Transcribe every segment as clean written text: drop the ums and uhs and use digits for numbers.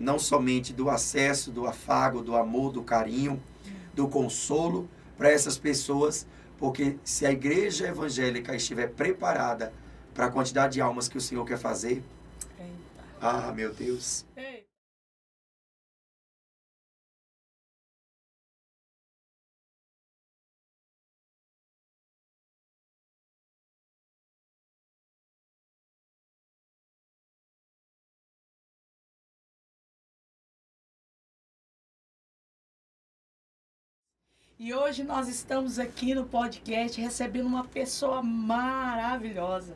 não somente do acesso, do afago, do amor, do carinho, do consolo para essas pessoas, porque se a igreja evangélica estiver preparada para a quantidade de almas que o Senhor quer fazer, ah, meu Deus. E hoje nós estamos aqui no podcast recebendo uma pessoa maravilhosa.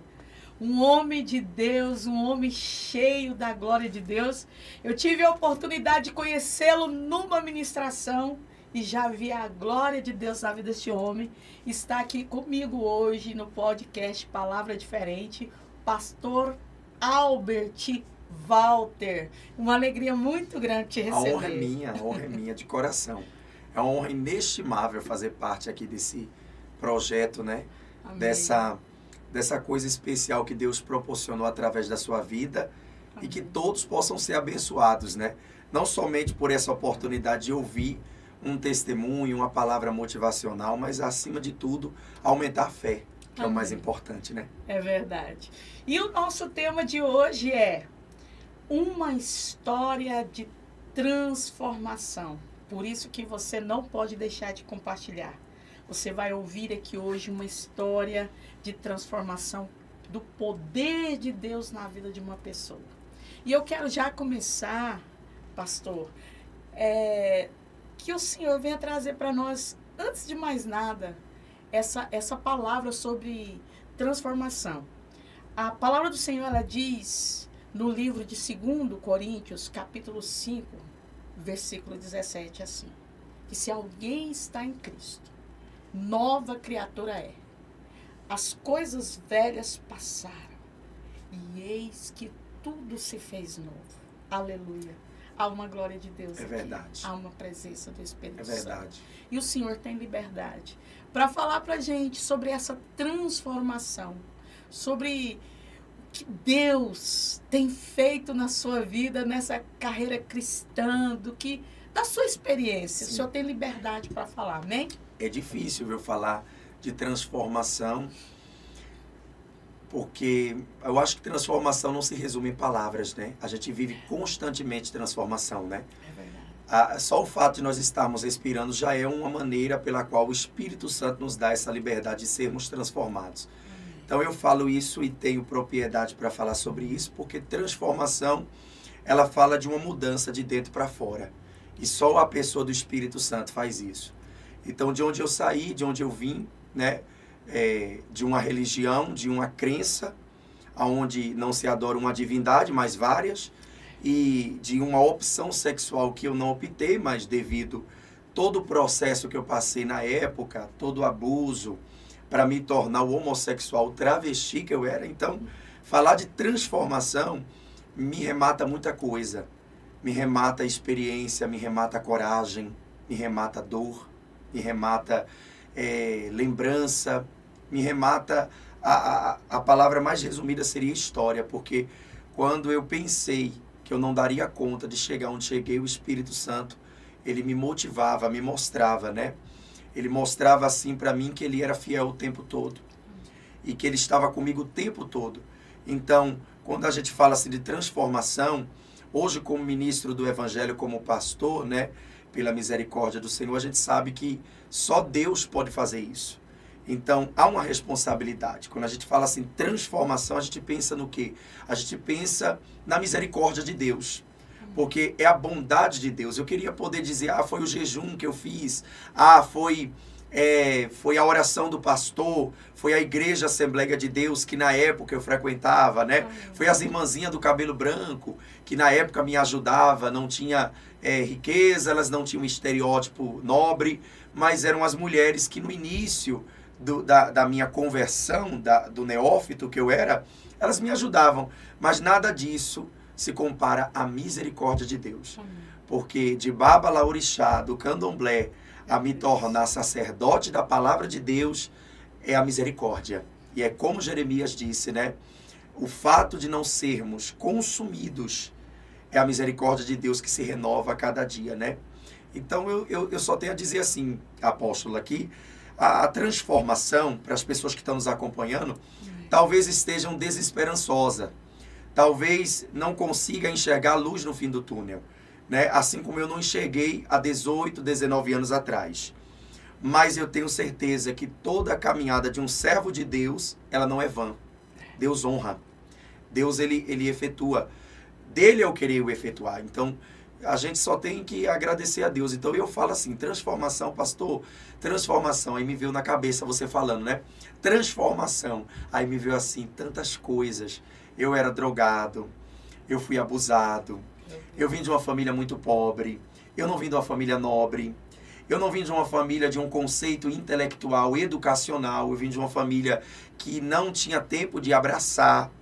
Um homem de Deus, um homem cheio da glória de Deus. Eu tive a oportunidade de conhecê-lo numa ministração e já vi a glória de Deus na vida deste homem. Está aqui comigo hoje no podcast Palavra Diferente, pastor Albert Walter. Uma alegria muito grande te receber. A honra é minha de coração. É uma honra inestimável fazer parte aqui desse projeto, né? Amém. Dessa coisa especial que Deus proporcionou através da sua vida. Amém. E que todos possam ser abençoados, né? Não somente por essa oportunidade de ouvir um testemunho, uma palavra motivacional, mas acima de tudo, aumentar a fé, que é o mais importante, né? É verdade. E o nosso tema de hoje é uma história de transformação. Por isso que você não pode deixar de compartilhar. Você vai ouvir aqui hoje uma história de transformação do poder de Deus na vida de uma pessoa. E eu quero já começar, pastor, que o Senhor venha trazer para nós, antes de mais nada, essa palavra sobre transformação. A palavra do Senhor, ela diz no livro de 2 Coríntios, capítulo 5, versículo 17, assim: que se alguém está em Cristo, nova criatura é. As coisas velhas passaram e eis que tudo se fez novo. Aleluia. Há uma glória de Deus aqui. Verdade. Há uma presença do Espírito Santo. É verdade. E o Senhor tem liberdade para falar para a gente sobre essa transformação, sobre o que Deus tem feito na sua vida, nessa carreira cristã, da sua experiência. Sim. O Senhor tem liberdade para falar, amém? É difícil, viu, falar de transformação, porque eu acho que transformação não se resume em palavras, né? A gente vive constantemente transformação, né? É verdade. Só o fato de nós estarmos respirando já é uma maneira pela qual o Espírito Santo nos dá essa liberdade de sermos transformados. Então eu falo isso e tenho propriedade para falar sobre isso, porque transformação, ela fala de uma mudança de dentro para fora. E só a pessoa do Espírito Santo faz isso. Então, de onde eu saí, de onde eu vim, né? De uma religião, de uma crença, onde não se adora uma divindade, mas várias, e de uma opção sexual que eu não optei, mas devido todo o processo que eu passei na época, todo o abuso, para me tornar o homossexual travesti que eu era. Então, falar de transformação me remata muita coisa. Me remata a experiência, me remata a coragem, me remata a dor, me remata lembrança, me remata... A palavra mais resumida seria história, porque quando eu pensei que eu não daria conta de chegar onde cheguei, o Espírito Santo, ele me motivava, me mostrava, né? Ele mostrava assim para mim que ele era fiel o tempo todo e que ele estava comigo o tempo todo. Então, quando a gente fala assim de transformação, hoje como ministro do Evangelho, como pastor, né, pela misericórdia do Senhor, a gente sabe que só Deus pode fazer isso. Então, há uma responsabilidade. Quando a gente fala assim transformação, a gente pensa no quê? A gente pensa na misericórdia de Deus. Porque é a bondade de Deus. Eu queria poder dizer, foi o jejum que eu fiz, foi a oração do pastor, foi a igreja Assembleia de Deus que na época eu frequentava, né? Foi as irmãzinhas do cabelo branco, que na época me ajudava, não tinha riqueza, elas não tinham um estereótipo nobre, mas eram as mulheres que no início da minha conversão, do neófito que eu era, elas me ajudavam, mas nada disso se compara à misericórdia de Deus. Porque de Baba Laorixá, do Candomblé, a me tornar sacerdote da palavra de Deus, é a misericórdia. E é como Jeremias disse, né? O fato de não sermos consumidos é a misericórdia de Deus que se renova a cada dia, né? Então, eu só tenho a dizer assim, apóstolo, aqui, a transformação, para as pessoas que estão nos acompanhando, talvez estejam desesperançosa, talvez não consiga enxergar a luz no fim do túnel, né? Assim como eu não enxerguei há 18, 19 anos atrás. Mas eu tenho certeza que toda a caminhada de um servo de Deus, ela não é vã. Deus honra. Deus, ele efetua. Dele eu queria o efetuar. Então, a gente só tem que agradecer a Deus. Então, eu falo assim, transformação, pastor, transformação. Aí me veio na cabeça você falando, né? Transformação. Aí me veio assim, tantas coisas. Eu era drogado, eu fui abusado, eu vim de uma família muito pobre, eu não vim de uma família nobre, eu não vim de uma família de um conceito intelectual, educacional, eu vim de uma família que não tinha tempo de abraçar.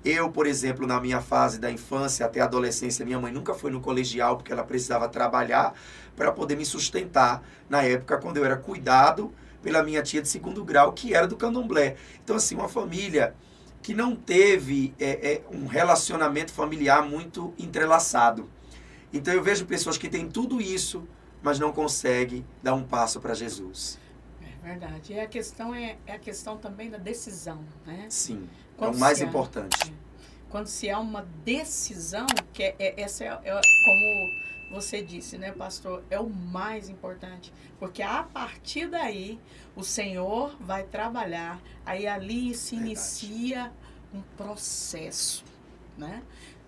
Eu, por exemplo, na minha fase da infância até a adolescência, minha mãe nunca foi no colegial porque ela precisava trabalhar para poder me sustentar. Na época, quando eu era cuidado pela minha tia de 2º grau, que era do candomblé. Então, assim, uma família que não teve um relacionamento familiar muito entrelaçado. Então, eu vejo pessoas que têm tudo isso, mas não conseguem dar um passo para Jesus. É verdade. E a questão é a questão também da decisão, né? Sim. Quando é o mais importante. Quando se há uma decisão, que essa é como você disse, né, pastor, é o mais importante. Porque a partir daí, o Senhor vai trabalhar, aí ali se inicia um processo, né?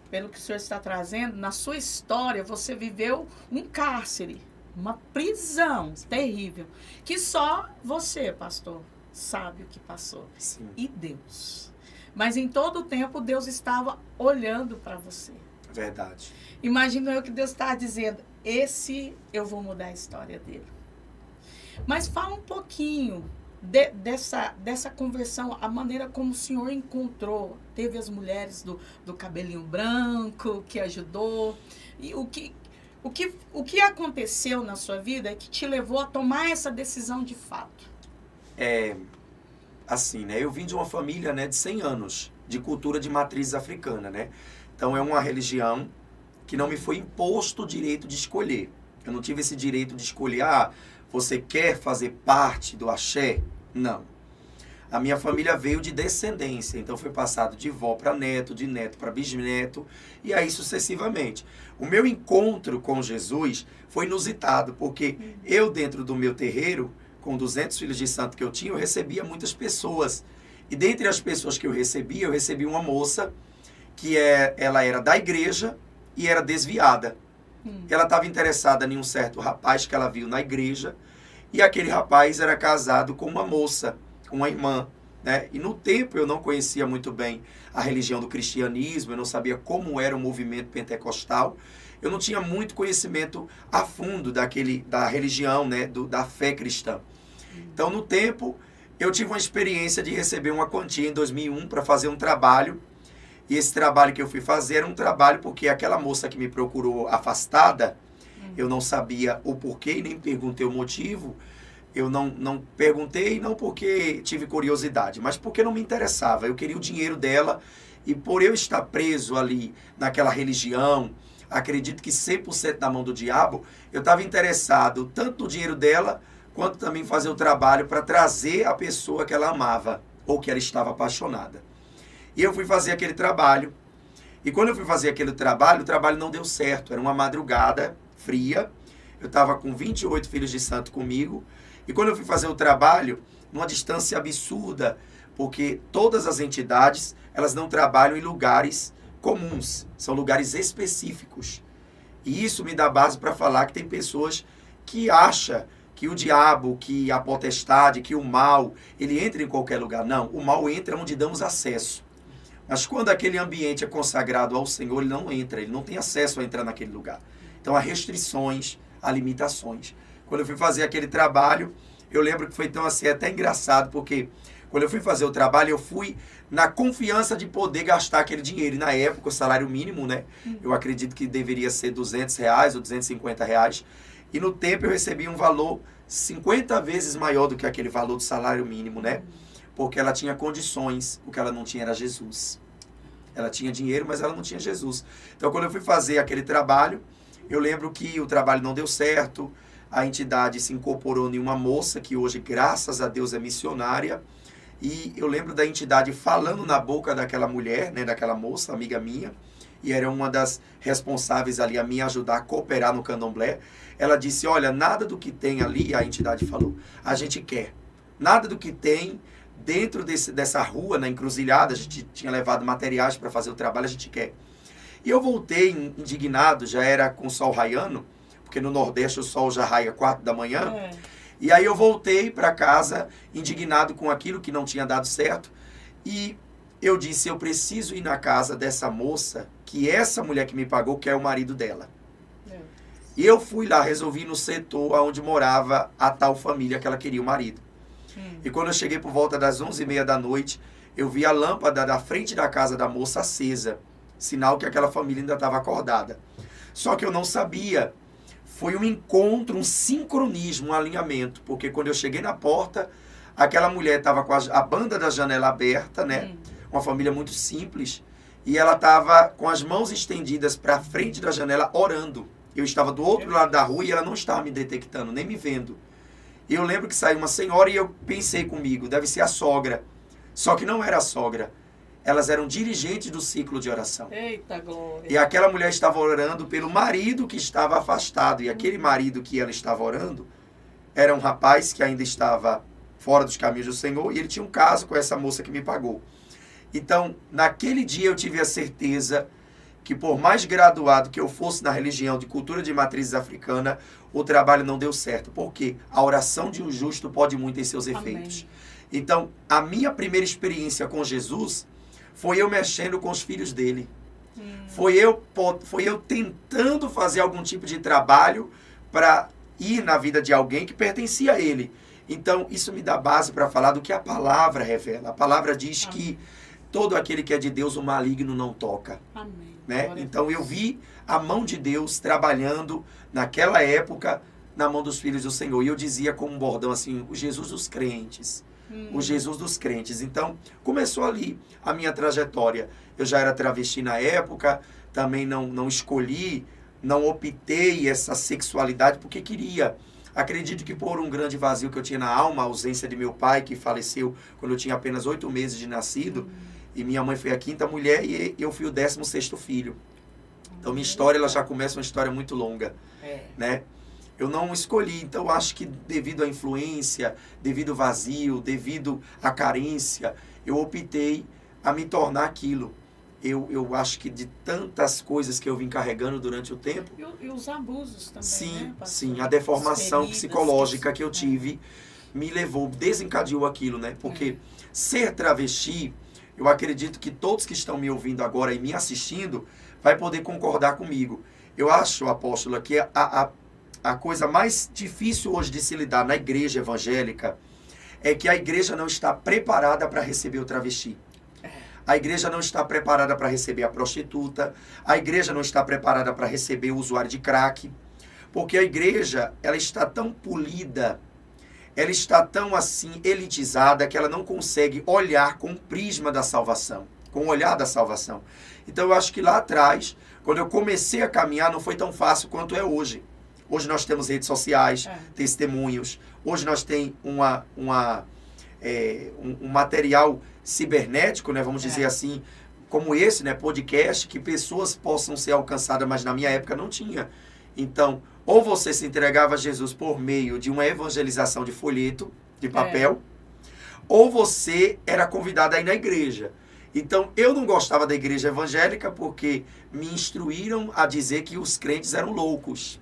Pelo que o Senhor está trazendo, na sua história, você viveu um cárcere, uma prisão terrível, que só você, pastor, sabe o que passou. Sim. E Deus. Mas em todo o tempo, Deus estava olhando para você. Verdade. Imagino eu que Deus está dizendo, esse eu vou mudar a história dele. Mas fala um pouquinho dessa conversão, a maneira como o Senhor encontrou. Teve as mulheres do cabelinho branco que ajudou. E o que aconteceu na sua vida que te levou a tomar essa decisão de fato? Assim, né? Eu vim de uma família, né, de 100 anos de cultura de matriz africana, né? Então é uma religião que não me foi imposto o direito de escolher. Eu não tive esse direito de escolher, você quer fazer parte do axé? Não. A minha família veio de descendência, então foi passado de vó para neto, de neto para bisneto, e aí sucessivamente. O meu encontro com Jesus foi inusitado, porque eu, dentro do meu terreiro, com 200 filhos de santo que eu tinha, eu recebia muitas pessoas. E dentre as pessoas que eu recebi uma moça que ela era da igreja e era desviada. Ela estava interessada em um certo rapaz que ela viu na igreja, e aquele rapaz era casado com uma moça, uma irmã, né? E no tempo eu não conhecia muito bem a religião do cristianismo, eu não sabia como era o movimento pentecostal, eu não tinha muito conhecimento a fundo da religião, né? Da fé cristã. Então, no tempo, eu tive uma experiência de receber uma quantia em 2001 para fazer um trabalho. E esse trabalho que eu fui fazer era um trabalho porque aquela moça que me procurou afastada, eu não sabia o porquê e nem perguntei o motivo. Eu não perguntei, não porque tive curiosidade, mas porque não me interessava. Eu queria o dinheiro dela e por eu estar preso ali naquela religião, acredito que 100% na mão do diabo, eu estava interessado tanto no dinheiro dela, quanto também fazer o trabalho para trazer a pessoa que ela amava ou que ela estava apaixonada. E eu fui fazer aquele trabalho. E quando eu fui fazer aquele trabalho, o trabalho não deu certo. Era uma madrugada fria. Eu estava com 28 filhos de santo comigo. E quando eu fui fazer o trabalho, numa distância absurda, porque todas as entidades, elas não trabalham em lugares comuns. São lugares específicos. E isso me dá base para falar que tem pessoas que acham que o diabo, que a potestade, que o mal, ele entra em qualquer lugar. Não, o mal entra onde damos acesso. Mas quando aquele ambiente é consagrado ao Senhor, ele não entra, ele não tem acesso a entrar naquele lugar. Então há restrições, há limitações. Quando eu fui fazer aquele trabalho, eu lembro que foi tão assim, até engraçado, porque quando eu fui fazer o trabalho, eu fui na confiança de poder gastar aquele dinheiro. E na época, o salário mínimo, né? Eu acredito que deveria ser R$200 ou R$250. E no tempo eu recebi um valor 50 vezes maior do que aquele valor do salário mínimo, né? Porque ela tinha condições, o que ela não tinha era Jesus. Ela tinha dinheiro, mas ela não tinha Jesus. Então, quando eu fui fazer aquele trabalho, eu lembro que o trabalho não deu certo, a entidade se incorporou em uma moça que hoje, graças a Deus, é missionária. E eu lembro da entidade falando na boca daquela mulher, né, daquela moça, amiga minha, e era uma das responsáveis ali a me ajudar a cooperar no candomblé. Ela disse, olha, nada do que tem ali, a entidade falou, a gente quer. Nada do que tem dentro dessa rua, na encruzilhada, a gente tinha levado materiais para fazer o trabalho, a gente quer. E eu voltei indignado, já era com o sol raiando, porque no Nordeste o sol já raia 4 da manhã. E aí eu voltei para casa indignado com aquilo que não tinha dado certo. E eu disse, eu preciso ir na casa dessa moça, que essa mulher que me pagou, que é o marido dela. E eu fui lá, resolvi ir no setor onde morava a tal família que ela queria o marido. E quando eu cheguei por volta das 11h30 da noite, eu vi a lâmpada da frente da casa da moça acesa. Sinal que aquela família ainda estava acordada. Só que eu não sabia. Foi um encontro, um sincronismo, um alinhamento. Porque quando eu cheguei na porta, aquela mulher estava com a banda da janela aberta, né? Uma família muito simples. E ela estava com as mãos estendidas para a frente da janela, orando. Eu estava do outro lado da rua e ela não estava me detectando, nem me vendo. E eu lembro que saiu uma senhora e eu pensei comigo, deve ser a sogra. Só que não era a sogra. Elas eram dirigentes do ciclo de oração. Eita glória! E aquela mulher estava orando pelo marido que estava afastado. E aquele marido que ela estava orando era um rapaz que ainda estava fora dos caminhos do Senhor. E ele tinha um caso com essa moça que me pagou. Então, naquele dia eu tive a certeza que por mais graduado que eu fosse na religião de cultura de matrizes africana, o trabalho não deu certo. Porque a oração de um justo pode muito em seus efeitos. Amém. Então, a minha primeira experiência com Jesus foi eu mexendo com os filhos dele. Foi eu tentando fazer algum tipo de trabalho para ir na vida de alguém que pertencia a ele. Então, isso me dá base para falar do que a palavra revela. A palavra diz Amém. Que todo aquele que é de Deus, o maligno não toca. Amém. Né? Então, eu vi a mão de Deus trabalhando naquela época na mão dos filhos do Senhor. E eu dizia como um bordão assim, o Jesus dos crentes. O Jesus dos crentes. Então, começou ali a minha trajetória. Eu já era travesti na época, também não escolhi, não optei essa sexualidade porque queria. Acredito que por um grande vazio que eu tinha na alma, a ausência de meu pai, que faleceu quando eu tinha apenas 8 meses de nascido, e minha mãe foi a 5ª mulher e eu fui o 16º filho. Então, minha história ela já começa uma história muito longa, né? Eu não escolhi, então acho que devido à influência, devido ao vazio, devido à carência, eu optei a me tornar aquilo. Eu acho que de tantas coisas que eu vim carregando durante o tempo... E os abusos também, sim, né? Sim, a deformação psicológica que eu tive me levou, desencadeou aquilo, né? Porque ser travesti, eu acredito que todos que estão me ouvindo agora e me assistindo vai poder concordar comigo. Eu acho, apóstolo, que a coisa mais difícil hoje de se lidar na igreja evangélica é que a igreja não está preparada para receber o travesti. A igreja não está preparada para receber a prostituta. A igreja não está preparada para receber o usuário de crack. Porque a igreja, ela está tão polida, ela está tão assim elitizada que ela não consegue olhar com o prisma da salvação, com o olhar da salvação. Então eu acho que lá atrás, quando eu comecei a caminhar, não foi tão fácil quanto é hoje. Hoje nós temos redes sociais, testemunhos. Hoje nós temos um material cibernético, né, vamos dizer assim, como esse, né, podcast, que pessoas possam ser alcançadas, mas na minha época não tinha. Então, ou você se entregava a Jesus por meio de uma evangelização de folheto, de papel, ou você era convidado a ir na igreja. Então, eu não gostava da igreja evangélica porque me instruíram a dizer que os crentes eram loucos.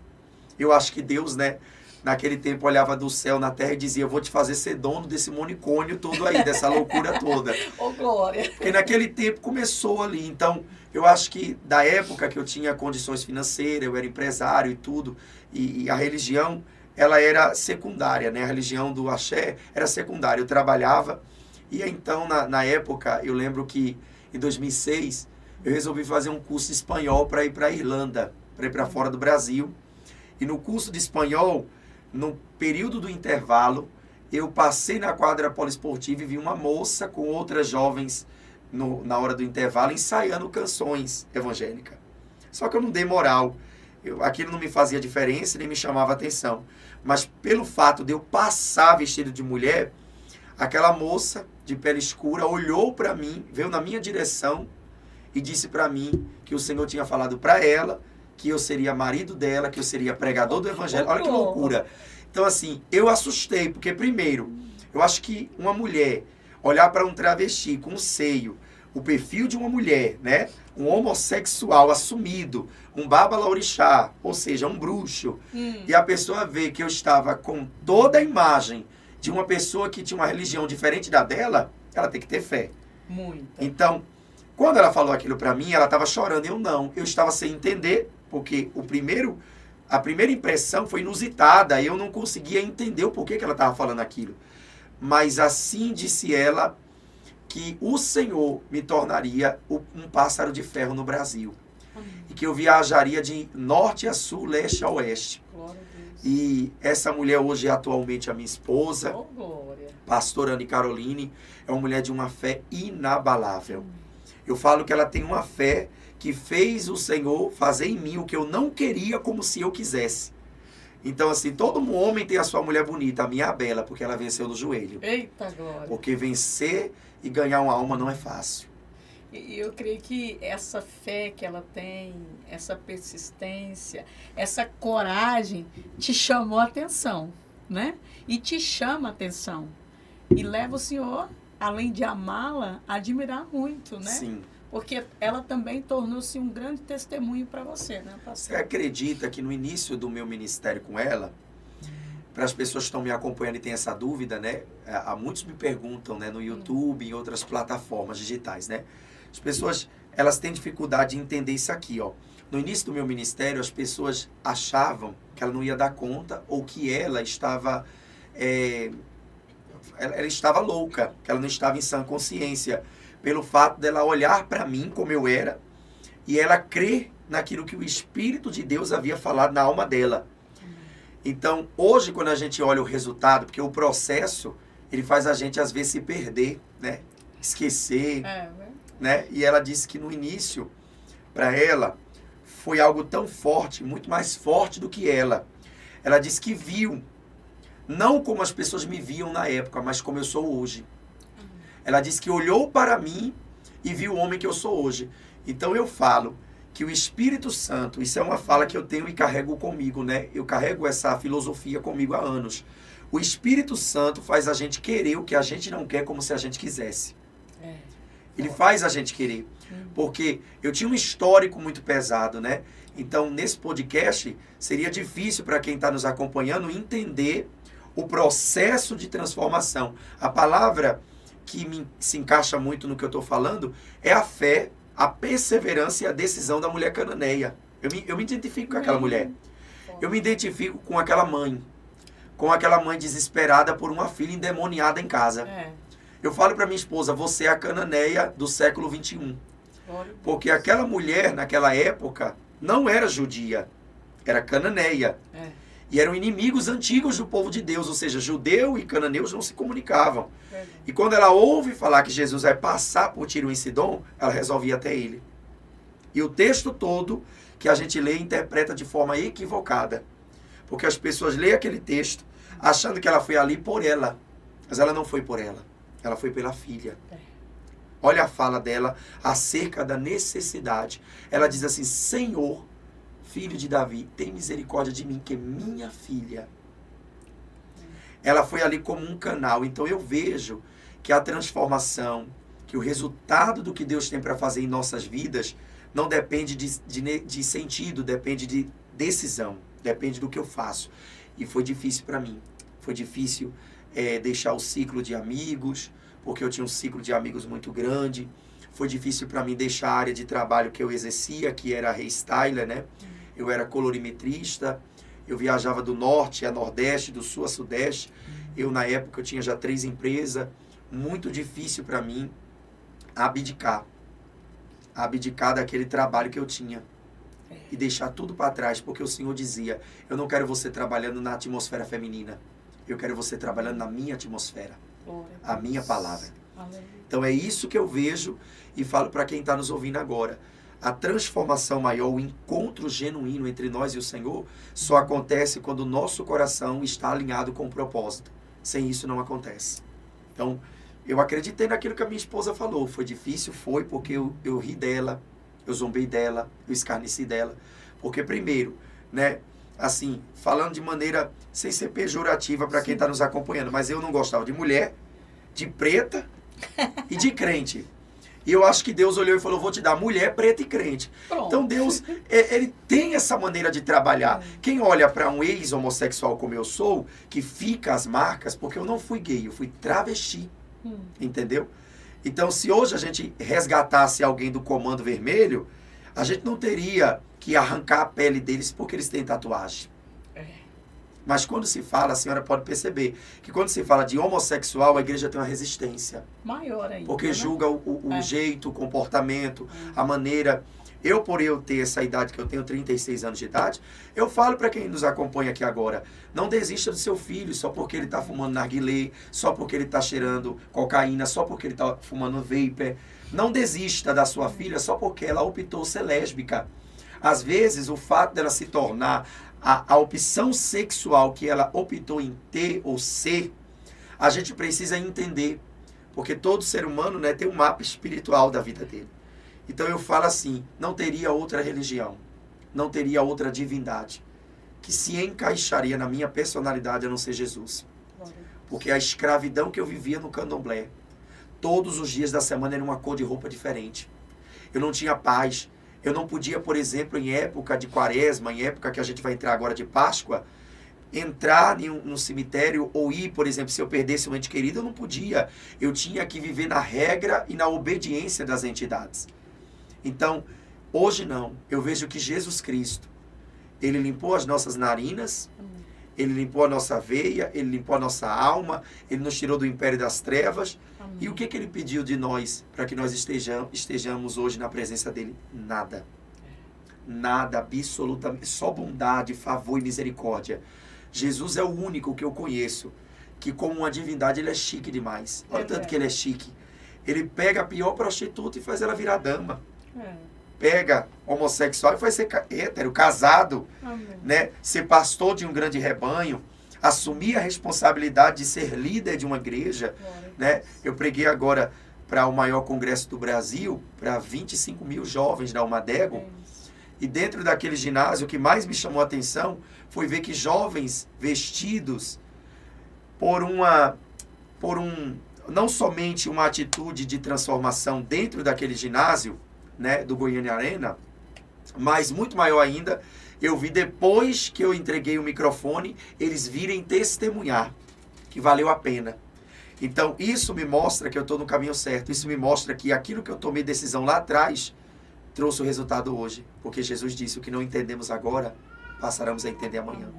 Eu acho que Deus, né, naquele tempo olhava do céu na terra e dizia, eu vou te fazer ser dono desse monicônio todo aí, dessa loucura toda. Ô, glória! Porque naquele tempo começou ali. Então, eu acho que da época que eu tinha condições financeiras, eu era empresário e tudo, e a religião, ela era secundária, né? A religião do axé era secundária. Eu trabalhava e então, na época, eu lembro que em 2006, eu resolvi fazer um curso de espanhol para ir para a Irlanda, para ir para fora do Brasil. E no curso de espanhol, no período do intervalo, eu passei na quadra poliesportiva e vi uma moça com outras jovens na hora do intervalo, ensaiando canções evangélicas. Só que eu não dei moral. Aquilo não me fazia diferença, nem me chamava atenção. Mas pelo fato de eu passar vestido de mulher, aquela moça de pele escura olhou para mim, veio na minha direção e disse para mim que o Senhor tinha falado para ela que eu seria marido dela, que eu seria pregador do evangelho. Olha que loucura. Então, assim, eu assustei, porque primeiro, eu acho que uma mulher olhar para um travesti com um seio, o perfil de uma mulher, né? Um homossexual assumido, um babalaorixá, ou seja, um bruxo, e a pessoa vê que eu estava com toda a imagem de uma pessoa que tinha uma religião diferente da dela, ela tem que ter fé. Muito. Então, quando ela falou aquilo para mim, ela estava chorando, eu não. Eu estava sem entender, porque a primeira impressão foi inusitada, eu não conseguia entender o porquê que ela estava falando aquilo. Mas assim disse ela, que o Senhor me tornaria um pássaro de ferro no Brasil. Amém. E que eu viajaria de norte a sul, leste a oeste. Glória a Deus. E essa mulher hoje é atualmente a minha esposa, Oh, glória. pastora Anne Caroline, é uma mulher de uma fé inabalável. Eu falo que ela tem uma fé que fez o Senhor fazer em mim o que eu não queria como se eu quisesse. Então, assim, todo homem tem a sua mulher bonita, a minha é a bela, porque ela venceu no joelho. Eita, glória. Porque vencer e ganhar uma alma não é fácil. E eu creio que essa fé que ela tem, essa persistência, essa coragem te chamou a atenção, né? E te chama a atenção. E leva o Senhor, além de amá-la, a admirar muito, né? Sim. Porque ela também tornou-se um grande testemunho para você, né, Você pastor? acredita que no início do meu ministério com ela, para as pessoas que estão me acompanhando e têm essa dúvida, né? Há muitos me perguntam, né, no YouTube e em outras plataformas digitais, né? As pessoas, elas têm dificuldade de entender isso aqui, ó. No início do meu ministério, as pessoas achavam que ela não ia dar conta ou que ela estava ela estava louca, que ela não estava em sã consciência, pelo fato dela olhar para mim como eu era e ela crer naquilo que o Espírito de Deus havia falado na alma dela. Então, hoje, quando a gente olha o resultado, porque o processo, ele faz a gente, às vezes, se perder, né? Esquecer, né? E ela disse que no início, para ela, foi algo tão forte, muito mais forte do que ela. Ela disse que viu, não como as pessoas me viam na época, mas como eu sou hoje. Ela disse que olhou para mim e viu o homem que eu sou hoje. Então eu falo que o Espírito Santo, isso é uma fala que eu tenho e carrego comigo, né? Eu carrego essa filosofia comigo há anos. O Espírito Santo faz a gente querer o que a gente não quer como se a gente quisesse. Ele faz a gente querer. Porque eu tinha um histórico muito pesado, né? Então, nesse podcast, seria difícil para quem está nos acompanhando entender o processo de transformação. A palavra que se encaixa muito no que eu estou falando é a fé, a perseverança e a decisão da mulher cananeia. Eu me identifico com aquela mulher. Eu me identifico com aquela mãe desesperada por uma filha endemoniada em casa. Eu falo para minha esposa, você é a cananeia do século 21. Porque aquela mulher, naquela época, não era judia, era cananeia. E eram inimigos antigos do povo de Deus, ou seja, judeu e cananeus não se comunicavam. E quando ela ouve falar que Jesus vai passar por Tiro e Sidom, ela resolve ir até ele. E o texto todo que a gente lê interpreta de forma equivocada. Porque as pessoas leem aquele texto achando que ela foi ali por ela. Mas ela não foi por ela. Ela foi pela filha. Olha a fala dela acerca da necessidade. Ela diz assim, Senhor, filho de Davi, tem misericórdia de mim, que é minha filha. Ela foi ali como um canal. Então eu vejo que a transformação, que o resultado do que Deus tem para fazer em nossas vidas, não depende de sentido, depende de decisão, depende do que eu faço. E foi difícil para mim. Foi difícil deixar o ciclo de amigos, porque eu tinha um ciclo de amigos muito grande. Foi difícil para mim deixar a área de trabalho que eu exercia, que era hairstyler, né? Eu era colorimetrista, eu viajava do norte a nordeste, do sul a sudeste. Eu, na época, eu tinha já 3 empresas. Muito difícil para mim abdicar daquele trabalho que eu tinha. E deixar tudo para trás, porque o Senhor dizia, eu não quero você trabalhando na atmosfera feminina. Eu quero você trabalhando na minha atmosfera. A minha palavra. Aleluia. Então é isso que eu vejo e falo para quem está nos ouvindo agora. A transformação maior, o encontro genuíno entre nós e o Senhor, só acontece quando o nosso coração está alinhado com o propósito. Sem isso não acontece. Então, eu acreditei naquilo que a minha esposa falou. Foi difícil? Foi, porque eu ri dela, eu zombei dela, eu escarneci dela. Porque primeiro, né, assim, falando de maneira sem ser pejorativa para quem está nos acompanhando, mas eu não gostava de mulher, de preta e de crente. E eu acho que Deus olhou e falou, vou te dar mulher, preta e crente. Pronto. Então Deus, ele tem essa maneira de trabalhar. Quem olha para um ex-homossexual como eu sou, que fica as marcas, porque eu não fui gay, eu fui travesti. Entendeu? Então, se hoje a gente resgatasse alguém do Comando Vermelho, a gente não teria que arrancar a pele deles porque eles têm tatuagem. Mas quando se fala, a senhora pode perceber que quando se fala de homossexual, a igreja tem uma resistência. Maior ainda. Porque né? julga o jeito, o comportamento, a maneira. Por eu ter essa idade, que eu tenho 36 anos de idade, eu falo para quem nos acompanha aqui agora, não desista do seu filho só porque ele está fumando narguilé, só porque ele está cheirando cocaína, só porque ele está fumando vapor. Não desista da sua filha só porque ela optou ser lésbica. Às vezes, o fato dela se tornar a opção sexual que ela optou em ter ou ser, a gente precisa entender. Porque todo ser humano, né, tem um mapa espiritual da vida dele. Então eu falo assim, não teria outra religião, não teria outra divindade que se encaixaria na minha personalidade a não ser Jesus. Porque a escravidão que eu vivia no candomblé, todos os dias da semana era uma cor de roupa diferente. Eu não tinha paz. Eu não podia, por exemplo, em época de quaresma, em época que a gente vai entrar agora de Páscoa, entrar no cemitério ou ir, por exemplo, se eu perdesse um ente querido, eu não podia. Eu tinha que viver na regra e na obediência das entidades. Então, hoje não. Eu vejo que Jesus Cristo, ele limpou as nossas narinas, ele limpou a nossa veia, ele limpou a nossa alma, ele nos tirou do império das trevas. Amém. E o que ele pediu de nós para que nós estejamos hoje na presença dele? Nada. Nada, absolutamente. Só bondade, favor e misericórdia. Jesus é o único que eu conheço que, como uma divindade, ele é chique demais. Olha o tanto que ele é chique. Ele pega a pior prostituta e faz ela virar dama. Pega homossexual e faz ser hétero, casado, né? Ser pastor de um grande rebanho, assumir a responsabilidade de ser líder de uma igreja, né? Eu preguei agora para o maior congresso do Brasil, para 25 mil jovens da Almadego, e dentro daquele ginásio, o que mais me chamou a atenção foi ver que jovens vestidos não somente uma atitude de transformação dentro daquele ginásio, né, do Goiânia Arena, mas muito maior ainda, eu vi depois que eu entreguei o microfone, eles virem testemunhar que valeu a pena. Então, isso me mostra que eu estou no caminho certo. Isso me mostra que aquilo que eu tomei decisão lá atrás trouxe o resultado hoje. Porque Jesus disse, o que não entendemos agora, passaremos a entender amanhã.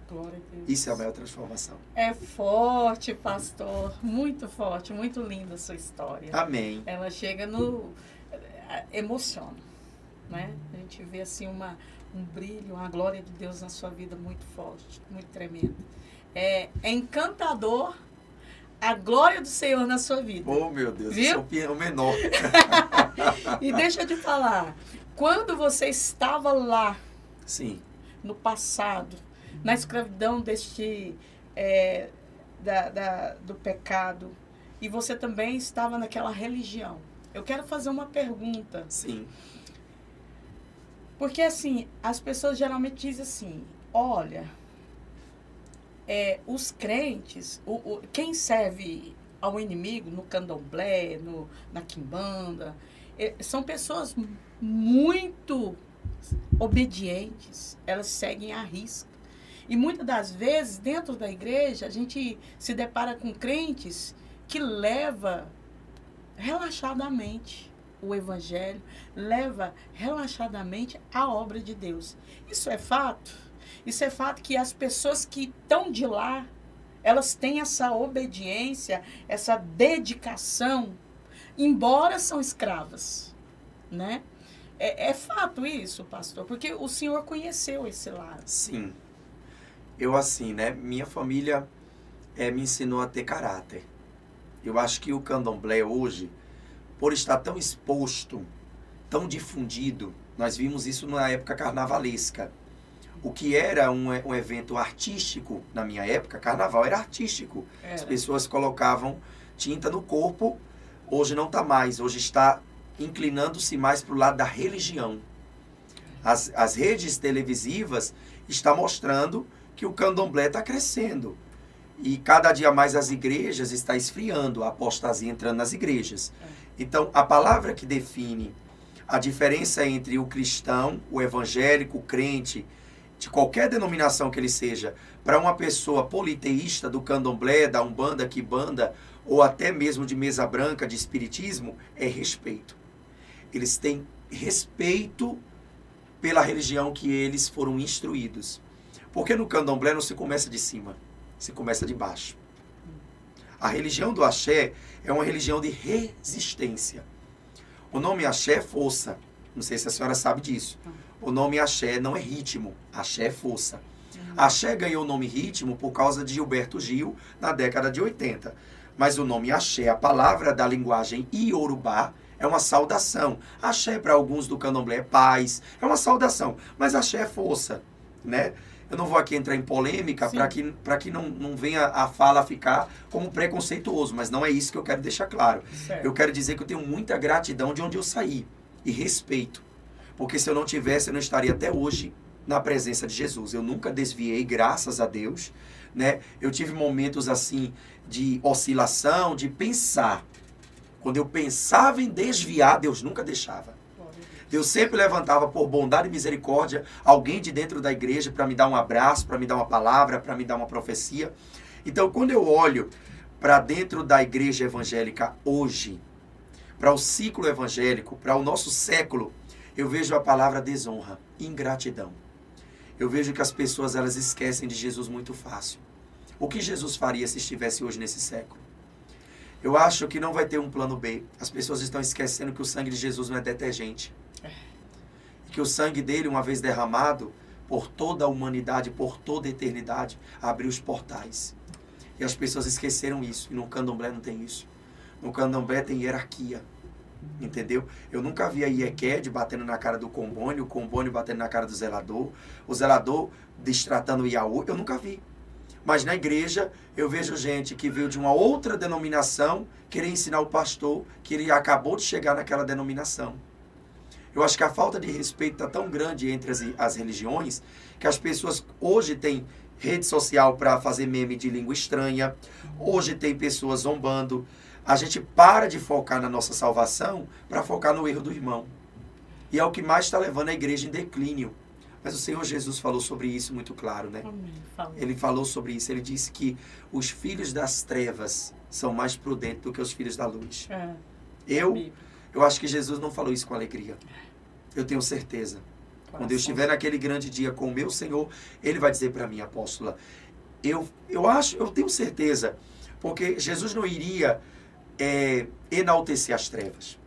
Glória a Deus. Isso é a maior transformação. É forte, pastor. Muito forte, muito linda a sua história. Amém. Ela chega emociona, né? A gente vê assim um brilho, uma glória de Deus na sua vida muito forte, muito tremenda. É encantador a glória do Senhor na sua vida. Oh, meu Deus, viu? eu sou o menor. E deixa eu te falar, quando você estava lá, sim, no passado, na escravidão do pecado, e você também estava naquela religião, eu quero fazer uma pergunta. Sim. Porque, assim, as pessoas geralmente dizem assim, olha, os crentes, quem serve ao inimigo no candomblé, na quimbanda, são pessoas muito obedientes, elas seguem à risca. E muitas das vezes, dentro da igreja, a gente se depara com crentes que levam relaxadamente o evangelho, leva relaxadamente a obra de Deus. Isso é fato? Isso é fato que as pessoas que estão de lá, elas têm essa obediência, essa dedicação, embora são escravas, né? É fato isso, pastor, porque o senhor conheceu esse lado. Sim. Eu assim, né? Minha família me ensinou a ter caráter. Eu acho que o candomblé hoje, por estar tão exposto, tão difundido, nós vimos isso na época carnavalesca. O que era um evento artístico, na minha época, carnaval era artístico. Era. As pessoas colocavam tinta no corpo, hoje não está mais, hoje está inclinando-se mais para o lado da religião. As redes televisivas estão mostrando que o candomblé está crescendo. E cada dia mais as igrejas estão esfriando, a apostasia entrando nas igrejas. Então, a palavra que define a diferença entre o cristão, o evangélico, o crente, de qualquer denominação que ele seja, para uma pessoa politeísta do candomblé, da umbanda, quimbanda, ou até mesmo de mesa branca, de espiritismo, é respeito. Eles têm respeito pela religião que eles foram instruídos. Porque no candomblé não se começa de cima, se começa de baixo. A religião do axé é uma religião de resistência. O nome axé é força. Não sei se a senhora sabe disso. O nome axé não é ritmo, axé é força. Axé ganhou o nome ritmo por causa de Gilberto Gil na década de 80. Mas o nome axé, a palavra da linguagem iorubá, é uma saudação. Axé para alguns do candomblé é paz, é uma saudação. Mas axé é força, né? Eu não vou aqui entrar em polêmica para que não venha a fala ficar como preconceituoso, mas não é isso que eu quero deixar claro. Certo. Eu quero dizer que eu tenho muita gratidão de onde eu saí e respeito. Porque se eu não tivesse, eu não estaria até hoje na presença de Jesus. Eu nunca desviei, graças a Deus, né? Eu tive momentos assim de oscilação, de pensar. Quando eu pensava em desviar, Deus nunca deixava. Deus sempre levantava por bondade e misericórdia alguém de dentro da igreja para me dar um abraço, para me dar uma palavra, para me dar uma profecia. Então, quando eu olho para dentro da igreja evangélica hoje, para o ciclo evangélico, para o nosso século, eu vejo a palavra desonra, ingratidão. Eu vejo que as pessoas elas esquecem de Jesus muito fácil. O que Jesus faria se estivesse hoje nesse século? Eu acho que não vai ter um plano B. As pessoas estão esquecendo que o sangue de Jesus não é detergente. Que o sangue dele, uma vez derramado, por toda a humanidade, por toda a eternidade, abriu os portais. E as pessoas esqueceram isso. E no candomblé não tem isso. No candomblé tem hierarquia. Entendeu? Eu nunca vi a Iequede batendo na cara do combone, o combone batendo na cara do zelador, o zelador destratando o Iaú. Eu nunca vi. Mas na igreja, eu vejo gente que veio de uma outra denominação querer ensinar o pastor que ele acabou de chegar naquela denominação. Eu acho que a falta de respeito está tão grande entre as religiões que as pessoas hoje têm rede social para fazer meme de língua estranha, hoje tem pessoas zombando. A gente para de focar na nossa salvação para focar no erro do irmão. E é o que mais está levando a igreja em declínio. Mas o Senhor Jesus falou sobre isso muito claro, né? Ele falou sobre isso. Ele disse que os filhos das trevas são mais prudentes do que os filhos da luz. Eu acho que Jesus não falou isso com alegria. Eu tenho certeza. Quando eu estiver naquele grande dia com o meu Senhor, Ele vai dizer para mim, apóstola, eu tenho certeza, porque Jesus não iria enaltecer as trevas.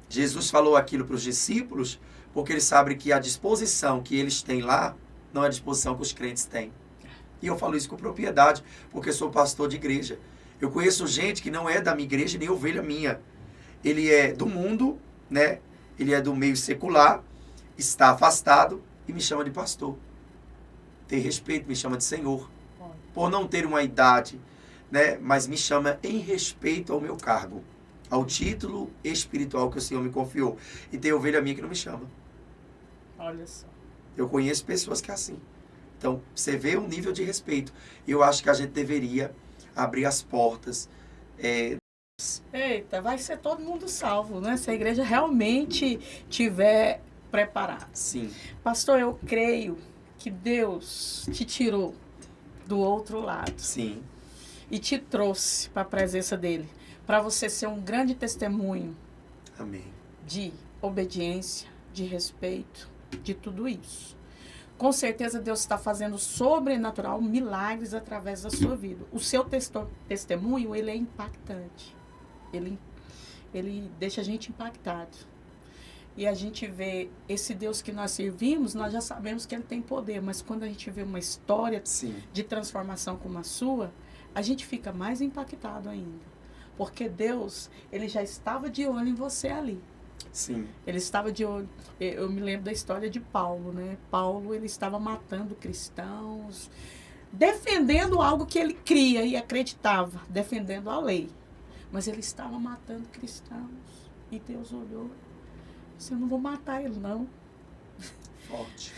Jesus falou aquilo para os discípulos, porque Ele sabe que a disposição que eles têm lá, não é a disposição que os crentes têm. E eu falo isso com propriedade, porque sou pastor de igreja. Eu conheço gente que não é da minha igreja, nem ovelha minha. Ele é do mundo, né? Ele é do meio secular, está afastado e me chama de pastor. Tem respeito, me chama de Senhor. Por não ter uma idade, né? Mas me chama em respeito ao meu cargo, ao título espiritual que o Senhor me confiou. E tem ovelha minha que não me chama. Olha só. Eu conheço pessoas que é assim. Então, você vê um nível de respeito. E eu acho que a gente deveria abrir as portas. Eita, vai ser todo mundo salvo, né? Se a igreja realmente tiver preparada. Sim. Pastor, eu creio que Deus te tirou do outro lado. Sim. E te trouxe para a presença dele. Para você ser um grande testemunho. Amém. De obediência, de respeito, de tudo isso. Com certeza Deus está fazendo sobrenatural milagres através da sua vida. O seu testemunho, ele é impactante. Ele deixa a gente impactado. E a gente vê esse Deus que nós servimos, nós já sabemos que Ele tem poder. Mas quando a gente vê uma história Sim. de transformação como a sua, a gente fica mais impactado ainda. Porque Deus, ele já estava de olho em você ali. Sim. Ele estava de olho. Eu me lembro da história de Paulo, né? Paulo, ele estava matando cristãos, defendendo algo que ele cria e acreditava, defendendo a lei. Mas ele estava matando cristãos. E Deus olhou. Eu não vou matar ele, não. Forte.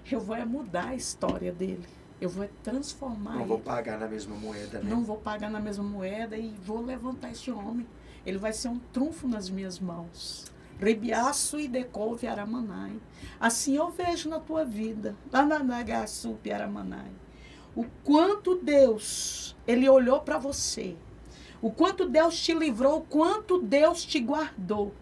Eu vou mudar a história dele. Eu vou transformar Não vou ele. pagar na mesma moeda, né? Não vou pagar na mesma moeda e vou levantar este homem. Ele vai ser um trunfo nas minhas mãos. Rebiaço e decouve Aramanai. Assim eu vejo na tua vida. Lá na Nagaçu Aramanai. O quanto Deus, ele olhou para você. O quanto Deus te livrou. O quanto Deus te guardou.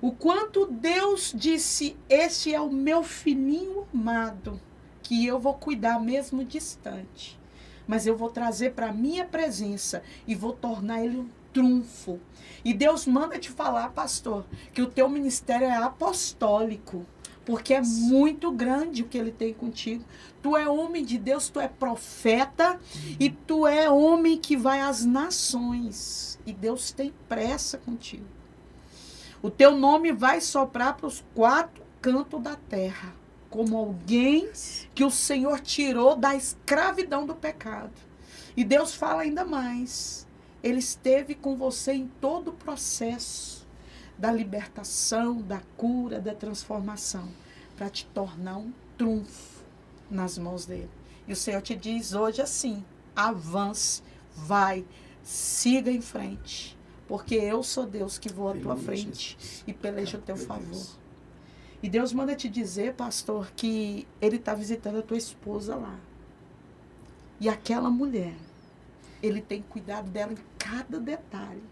O quanto Deus disse, este é o meu filhinho amado, que eu vou cuidar mesmo distante. Mas eu vou trazer para a minha presença e vou tornar ele um trunfo. E Deus manda te falar, pastor, que o teu ministério é apostólico, porque é muito grande o que ele tem contigo. Tu é homem de Deus, tu é profeta e tu é homem que vai às nações. E Deus tem pressa contigo. O teu nome vai soprar para os 4 cantos da terra, como alguém que o Senhor tirou da escravidão do pecado. E Deus fala ainda mais. Ele esteve com você em todo o processo da libertação, da cura, da transformação, para te tornar um trunfo nas mãos dele. E o Senhor te diz hoje assim, avance, vai, siga em frente. Porque eu sou Deus que vou à tua frente e pelejo o teu favor. E Deus manda te dizer, pastor, que ele está visitando a tua esposa lá. E aquela mulher, ele tem cuidado dela em cada detalhe.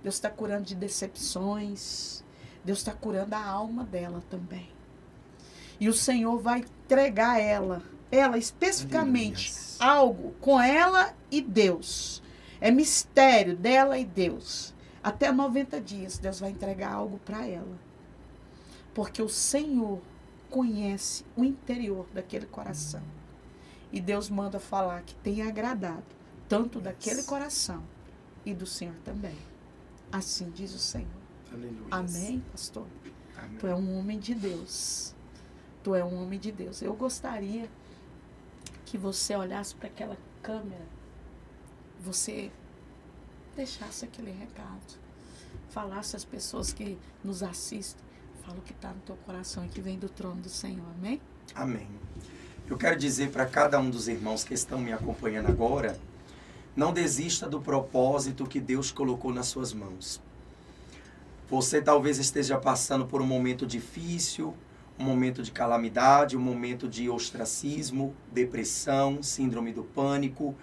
Deus está curando de decepções. Deus está curando a alma dela também. E o Senhor vai entregar a ela especificamente, algo com ela e Deus. É mistério dela e Deus. Até 90 dias, Deus vai entregar algo para ela. Porque o Senhor conhece o interior daquele coração. E Deus manda falar que tem agradado tanto daquele coração e do Senhor também. Assim diz o Senhor. Aleluia. Amém, pastor? Amém. Tu é um homem de Deus. Tu é um homem de Deus. Eu gostaria que você olhasse para aquela câmera, você deixasse aquele recado, falasse às pessoas que nos assistem, fala o que está no teu coração e que vem do trono do Senhor, amém? Amém. Eu quero dizer para cada um dos irmãos que estão me acompanhando agora, não desista do propósito que Deus colocou nas suas mãos. Você talvez esteja passando por um momento difícil, um momento de calamidade, um momento de ostracismo, depressão, síndrome do pânico.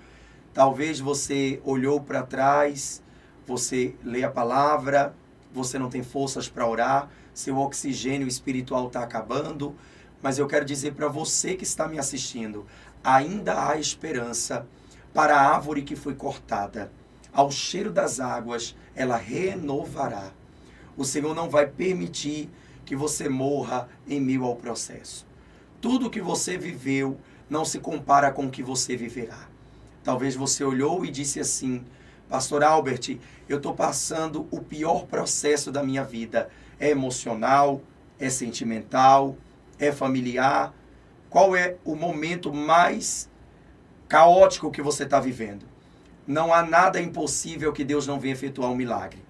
Talvez você olhou para trás, você lê a palavra, você não tem forças para orar, seu oxigênio espiritual está acabando, mas eu quero dizer para você que está me assistindo, ainda há esperança para a árvore que foi cortada. Ao cheiro das águas, ela renovará. O Senhor não vai permitir que você morra em meio ao processo. Tudo que você viveu não se compara com o que você viverá. Talvez você olhou e disse assim, Pastor Albert, eu estou passando o pior processo da minha vida. É emocional, é sentimental, é familiar. Qual é o momento mais caótico que você está vivendo? Não há nada impossível que Deus não venha efetuar um milagre.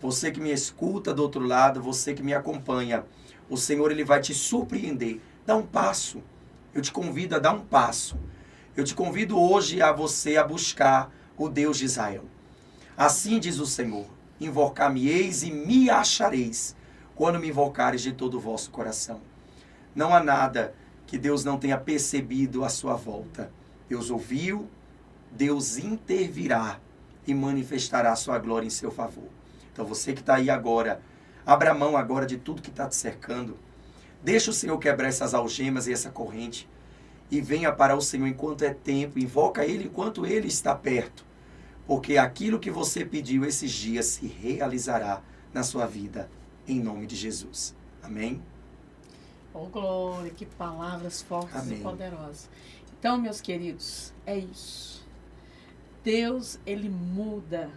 Você que me escuta do outro lado, você que me acompanha, o Senhor ele vai te surpreender. Dá um passo. Eu te convido a dar um passo. Eu te convido hoje a você a buscar o Deus de Israel. Assim diz o Senhor, invocar-me-eis e me achareis, quando me invocares de todo o vosso coração. Não há nada que Deus não tenha percebido à sua volta. Deus ouviu, Deus intervirá e manifestará a sua glória em seu favor. Então você que está aí agora, abra mão agora de tudo que está te cercando. Deixa o Senhor quebrar essas algemas e essa corrente. E venha para o Senhor enquanto é tempo, invoca Ele enquanto Ele está perto. Porque aquilo que você pediu esses dias se realizará na sua vida, em nome de Jesus. Amém? Oh, glória, que palavras fortes Amém. E poderosas. Então, meus queridos, é isso. Deus, Ele muda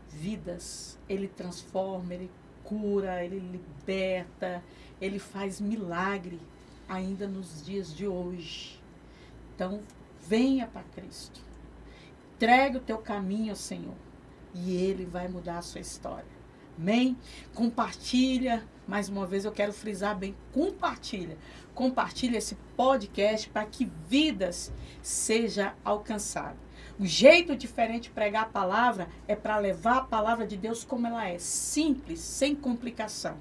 vidas. Ele transforma, ele cura, ele liberta, ele faz milagre ainda nos dias de hoje. Então, venha para Cristo. Entregue o teu caminho ao Senhor e Ele vai mudar a sua história. Amém? Compartilha. Mais uma vez eu quero frisar bem. Compartilha. Compartilha esse podcast para que vidas sejam alcançadas. O jeito diferente de pregar a palavra é para levar a palavra de Deus como ela é. Simples, sem complicação.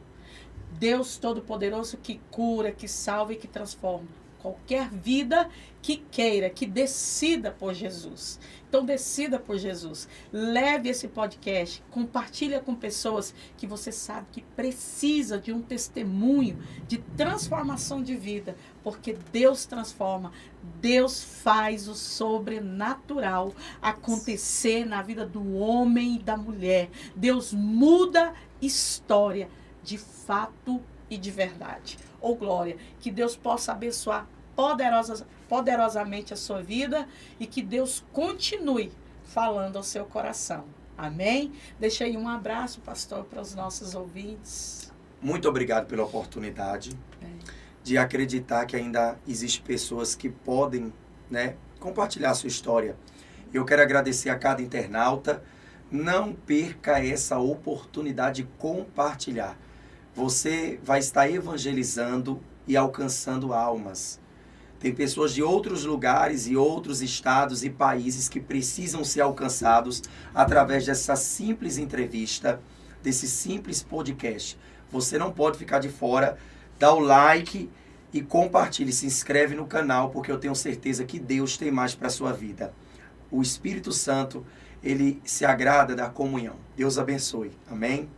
Deus Todo-Poderoso que cura, que salva e que transforma. Qualquer vida que queira, que decida por Jesus. Então decida por Jesus. Leve esse podcast, compartilha com pessoas que você sabe que precisa de um testemunho de transformação de vida, porque Deus transforma, Deus faz o sobrenatural acontecer na vida do homem e da mulher. Deus muda história de fato e de verdade. Oh glória, que Deus possa abençoar poderosamente a sua vida e que Deus continue falando ao seu coração. Amém? Deixa aí um abraço, pastor, para os nossos ouvintes. Muito obrigado pela oportunidade de acreditar que ainda existem pessoas que podem, né, compartilhar a sua história. Eu quero agradecer a cada internauta. Não perca essa oportunidade de compartilhar. Você vai estar evangelizando e alcançando almas. Tem pessoas de outros lugares e outros estados e países que precisam ser alcançados através dessa simples entrevista, desse simples podcast. Você não pode ficar de fora. Dá o like e compartilhe. Se inscreve no canal, porque eu tenho certeza que Deus tem mais para a sua vida. O Espírito Santo, ele se agrada da comunhão. Deus abençoe. Amém?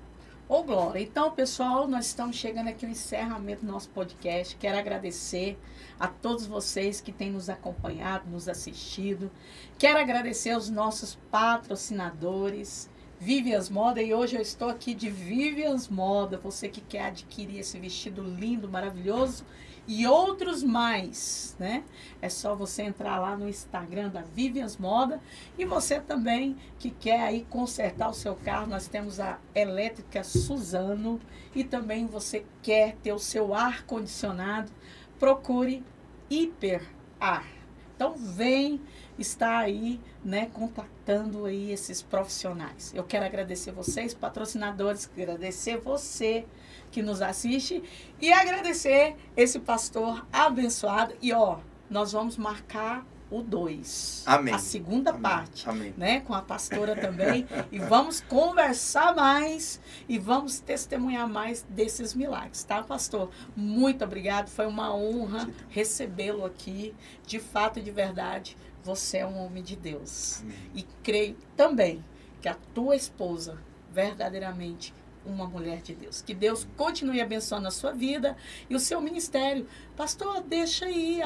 Ô, glória. Então, pessoal, nós estamos chegando aqui ao encerramento do nosso podcast. Quero agradecer a todos vocês que têm nos acompanhado, nos assistido. Quero agradecer aos nossos patrocinadores, Vivian's Moda. E hoje eu estou aqui de Vivian's Moda. Você que quer adquirir esse vestido lindo, maravilhoso e outros mais, né? É só você entrar lá no Instagram da Vivian's Moda. E você também que quer aí consertar o seu carro, nós temos a Elétrica Suzano. E também você quer ter o seu ar-condicionado, procure Hiper Ar. Então vem estar aí, né, contactando aí esses profissionais. Eu quero agradecer vocês, patrocinadores, agradecer você que nos assiste e agradecer esse pastor abençoado. E ó, nós vamos marcar o 2. Amém. A segunda Amém. parte, Amém. né, com a pastora também. E vamos conversar mais e vamos testemunhar mais desses milagres, tá, pastor? Muito obrigado, foi uma honra recebê-lo aqui. De fato e de verdade, você é um homem de Deus. Amém. E creio também que a tua esposa, verdadeiramente, uma mulher de Deus. Que Deus continue abençoando a sua vida e o seu ministério. Pastor, deixa aí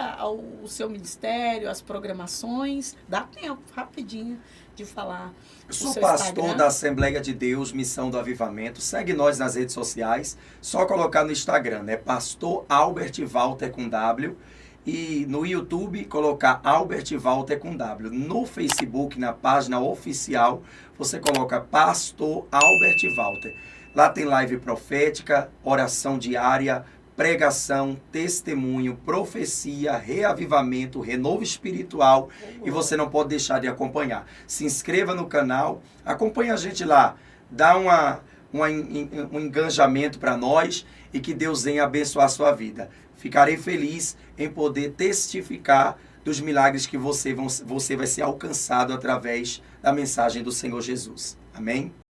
o seu ministério, as programações. Dá tempo, rapidinho, de falar. Eu sou pastor da Assembleia de Deus, Missão do Avivamento. Segue nós nas redes sociais. Só colocar no Instagram, né? Pastor Albert Walter com W. E no YouTube, colocar Albert Walter com W. No Facebook, na página oficial, você coloca Pastor Albert Walter. Lá tem live profética, oração diária, pregação, testemunho, profecia, reavivamento, renovo espiritual. E você não pode deixar de acompanhar. Se inscreva no canal, acompanhe a gente lá. Dá um engajamento para nós e que Deus venha abençoar a sua vida. Ficarei feliz em poder testificar dos milagres que você vai ser alcançado através da mensagem do Senhor Jesus. Amém?